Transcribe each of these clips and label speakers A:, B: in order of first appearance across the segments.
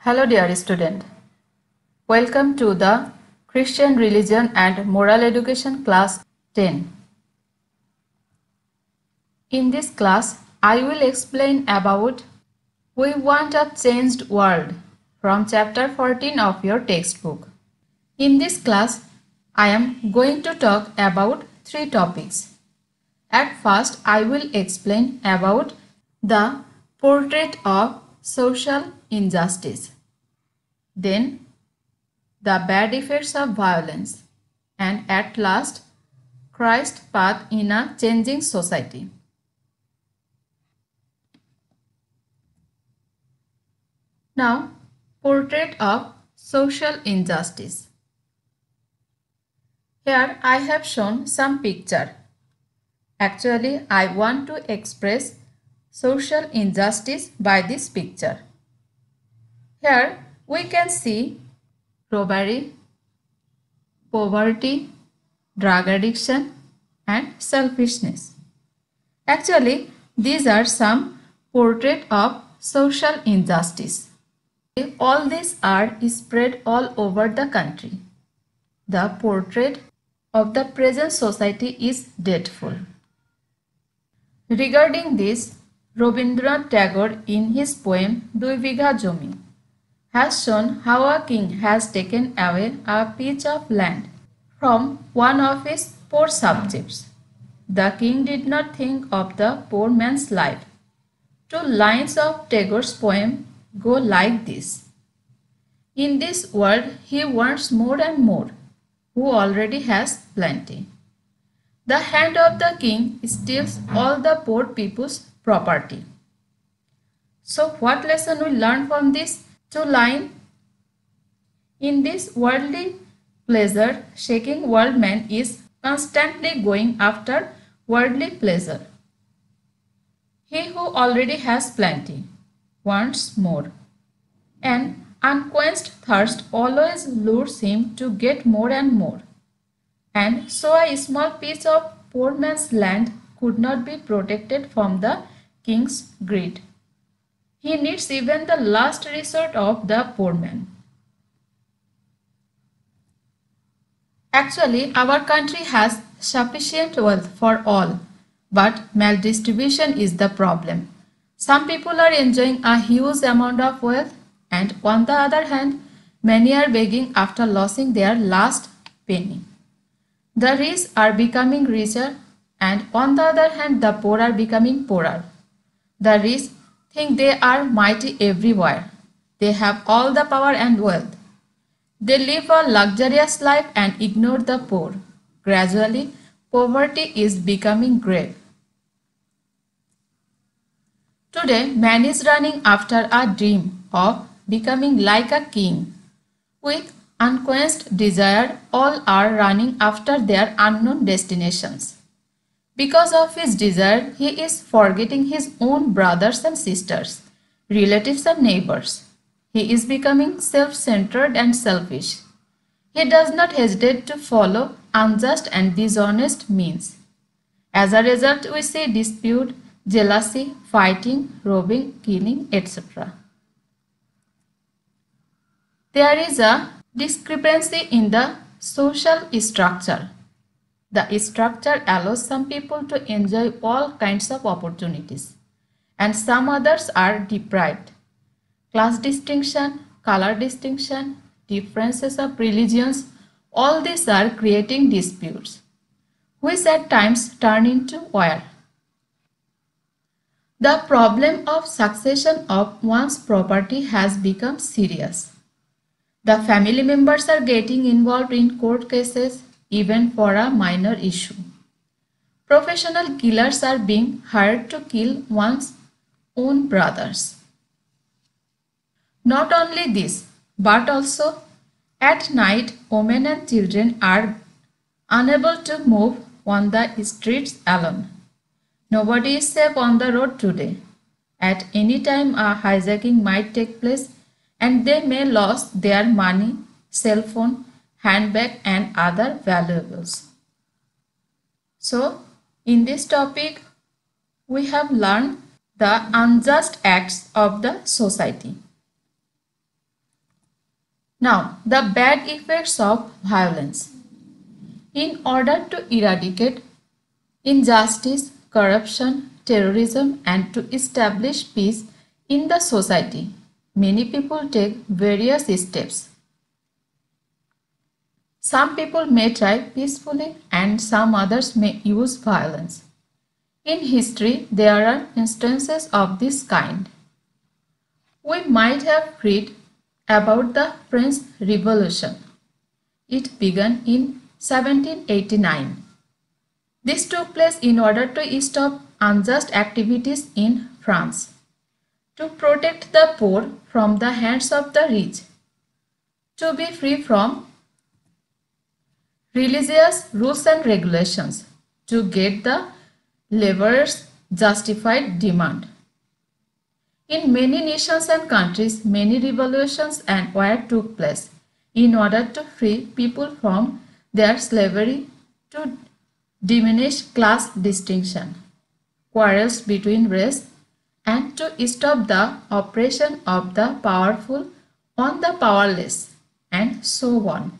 A: Hello dear student. Welcome to the Christian Religion and Moral Education class 10. In this class, I will explain about We Want a Changed World from chapter 14 of your textbook. In this class, I am going to talk about three topics. At first, I will explain about the portrait of social injustice. Then the bad effects of violence, and at last, Christ's path in a changing society. Now, portrait of social injustice. Here I have shown some picture. Actually, I want to express social injustice by this picture. Here we can see robbery, poverty, drug addiction, and selfishness. Actually, these are some portrait of social injustice. All these are spread all over the country. The portrait of the present society is dreadful. Regarding this, Rabindranath Tagore in his poem Dui Bigha Jomi has shown how a king has taken away a piece of land from one of his poor subjects. The king did not think of the poor man's life. Two lines of Tagore's poem go like this. In this world he wants more and more, who already has plenty. The hand of the king steals all the poor people's property. So what lesson we learn from this two lines? In this worldly pleasure, shaking worldman is constantly going after worldly pleasure. He who already has plenty wants more. An unquenched thirst always lures him to get more and more. And so a small piece of poor man's land could not be protected from the king's greed. He needs even the last resort of the poor man. Actually, our country has sufficient wealth for all, but maldistribution is the problem. Some people are enjoying a huge amount of wealth, and on the other hand, many are begging after losing their last penny. The rich are becoming richer, and on the other hand, the poor are becoming poorer. The rich think they are mighty everywhere. They have all the power and wealth. They live a luxurious life and ignore the poor. Gradually, poverty is becoming grave. Today, man is running after a dream of becoming like a king. With unquenched desire, all are running after their unknown destinations. Because of his desire, he is forgetting his own brothers and sisters, relatives and neighbors. He is becoming self-centered and selfish. He does not hesitate to follow unjust and dishonest means. As a result, we see dispute, jealousy, fighting, robbing, killing, etc. There is a discrepancy in the social structure. The structure allows some people to enjoy all kinds of opportunities, and some others are deprived. Class distinction, color distinction, differences of religions, all these are creating disputes, which at times turn into war. The problem of succession of one's property has become serious. The family members are getting involved in court cases even for a minor issue. Professional killers are being hired to kill one's own brothers. Not only this, but also at night women and children are unable to move on the streets alone. Nobody is safe on the road today. At any time a hijacking might take place and they may lose their money, cell phone, handbag and other valuables. So, in this topic, we have learned the unjust acts of the society. Now, the bad effects of violence. In order to eradicate injustice, corruption, terrorism, and to establish peace in the society, many people take various steps. Some people may try peacefully and some others may use violence. In history, there are instances of this kind. We might have read about the French Revolution. It began in 1789. This took place in order to stop unjust activities in France, to protect the poor from the hands of the rich, to be free from religious rules and regulations, to get the laborers' justified demand. In many nations and countries, many revolutions and war took place in order to free people from their slavery, to diminish class distinction, quarrels between race, and to stop the oppression of the powerful on the powerless, and so on.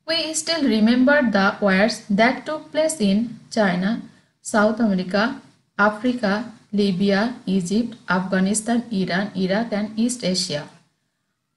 A: We still remember the wars that took place in China, South America, Africa, Libya, Egypt, Afghanistan, Iran, Iraq, and East Asia.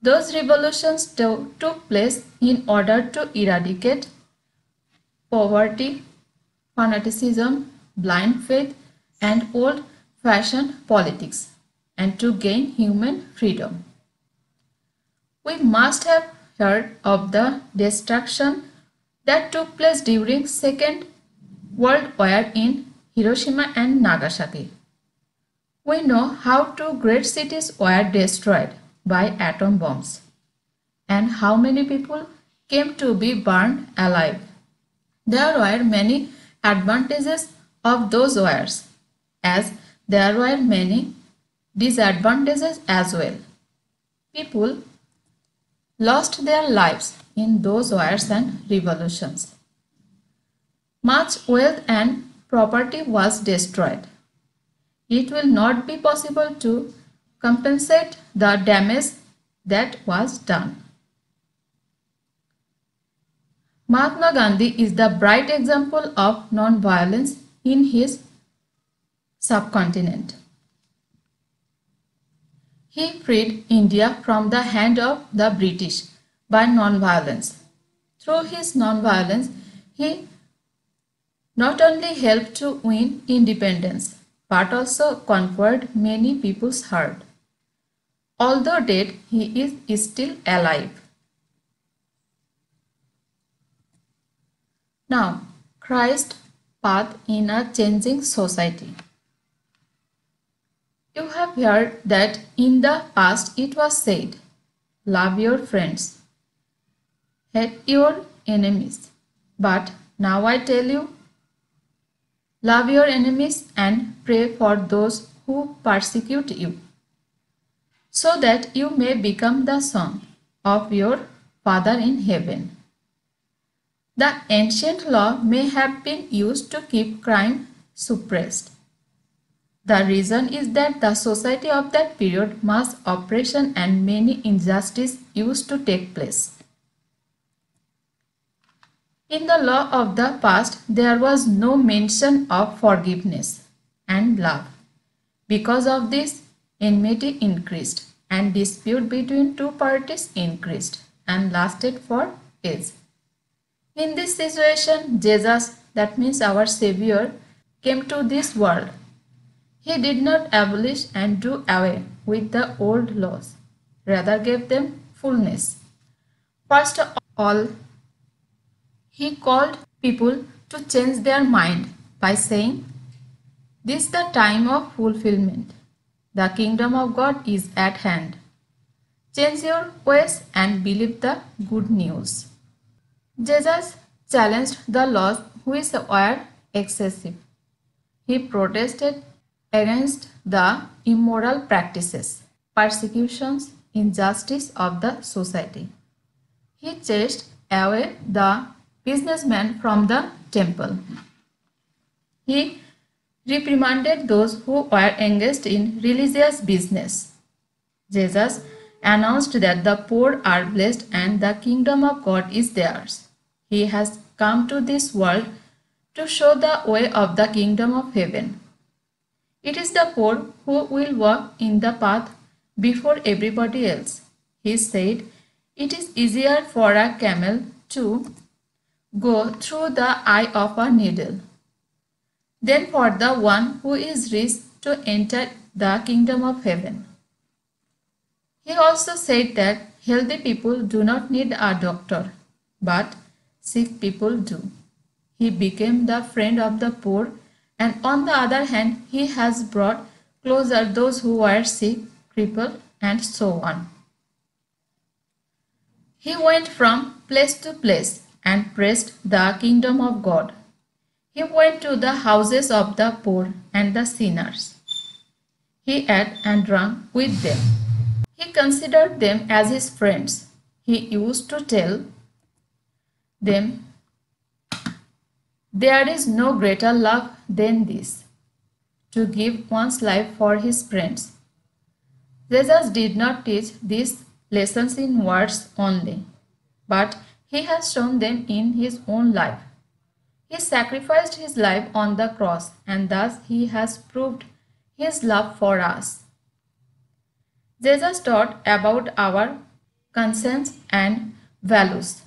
A: Those revolutions took place in order to eradicate poverty, fanaticism, blind faith, and old-fashioned politics, and to gain human freedom. We must have heard of the destruction that took place during Second World War in Hiroshima and Nagasaki. We know how two great cities were destroyed by atom bombs and how many people came to be burned alive. There were many advantages of those wars, as there were many disadvantages as well. People lost their lives in those wars and revolutions. Much wealth and property was destroyed. It will not be possible to compensate the damage that was done. Mahatma Gandhi is the bright example of non-violence in his subcontinent. He freed India from the hand of the British by non-violence. Through his non-violence, he not only helped to win independence, but also conquered many people's heart. Although dead, he is still alive. Now, Christ's path in a changing society. You have heard that in the past it was said, love your friends, hate your enemies. But now I tell you, love your enemies and pray for those who persecute you, so that you may become the son of your Father in heaven. The ancient law may have been used to keep crime suppressed. The reason is that the society of that period mass oppression and many injustice used to take place. In the law of the past, there was no mention of forgiveness and love. Because of this, enmity increased and dispute between two parties increased and lasted for ages. In this situation, Jesus, that means our Savior, came to this world. He did not abolish and do away with the old laws, rather gave them fullness. First of all, he called people to change their mind by saying, "This is the time of fulfillment. The kingdom of God is at hand. Change your ways and believe the good news." Jesus challenged the laws which were excessive. He protested against the immoral practices, persecutions, injustice of the society. He chased away the businessmen from the temple. He reprimanded those who were engaged in religious business. Jesus announced that the poor are blessed and the kingdom of God is theirs. He has come to this world to show the way of the kingdom of heaven. It is the poor who will walk in the path before everybody else. He said, "It is easier for a camel to go through the eye of a needle than for the one who is rich to enter the kingdom of heaven." He also said that healthy people do not need a doctor, but sick people do. He became the friend of the poor, and on the other hand, he has brought closer those who were sick, crippled, and so on. He went from place to place and preached the kingdom of God. He went to the houses of the poor and the sinners. He ate and drank with them. He considered them as his friends. He used to tell them, "There is no greater love than this, to give one's life for his friends." Jesus did not teach these lessons in words only, but he has shown them in his own life. He sacrificed his life on the cross, and thus he has proved his love for us. Jesus taught about our conscience and values,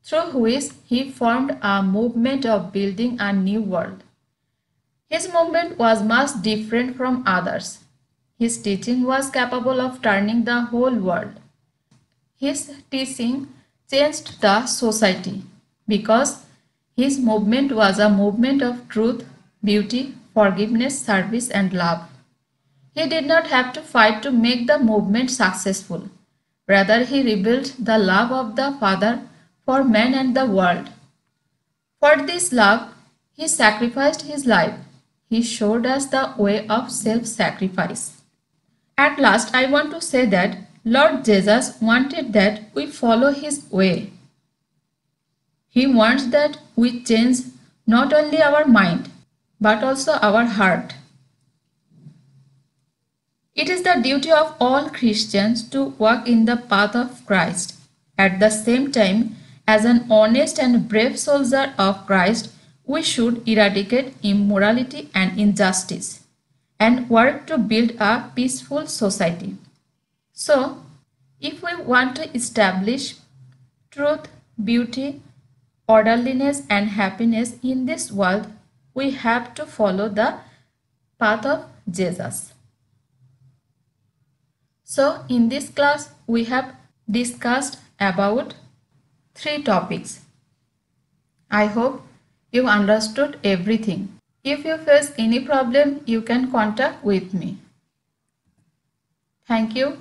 A: through which he formed a movement of building a new world. His movement was much different from others. His teaching was capable of turning the whole world. His teaching changed the society because his movement was a movement of truth, beauty, forgiveness, service, and love. He did not have to fight to make the movement successful. Rather, he revealed the love of the Father for man and the world. For this love, he sacrificed his life. He showed us the way of self-sacrifice. At last, I want to say that Lord Jesus wanted that we follow his way. He wants that we change not only our mind, but also our heart. It is the duty of all Christians to walk in the path of Christ. At the same time, as an honest and brave soldier of Christ, we should eradicate immorality and injustice and work to build a peaceful society. So, if we want to establish truth, beauty, orderliness, and happiness in this world, we have to follow the path of Jesus. So, in this class, we have discussed about 3 topics. I hope you understood everything. If you face any problem, you can contact with me. Thank you.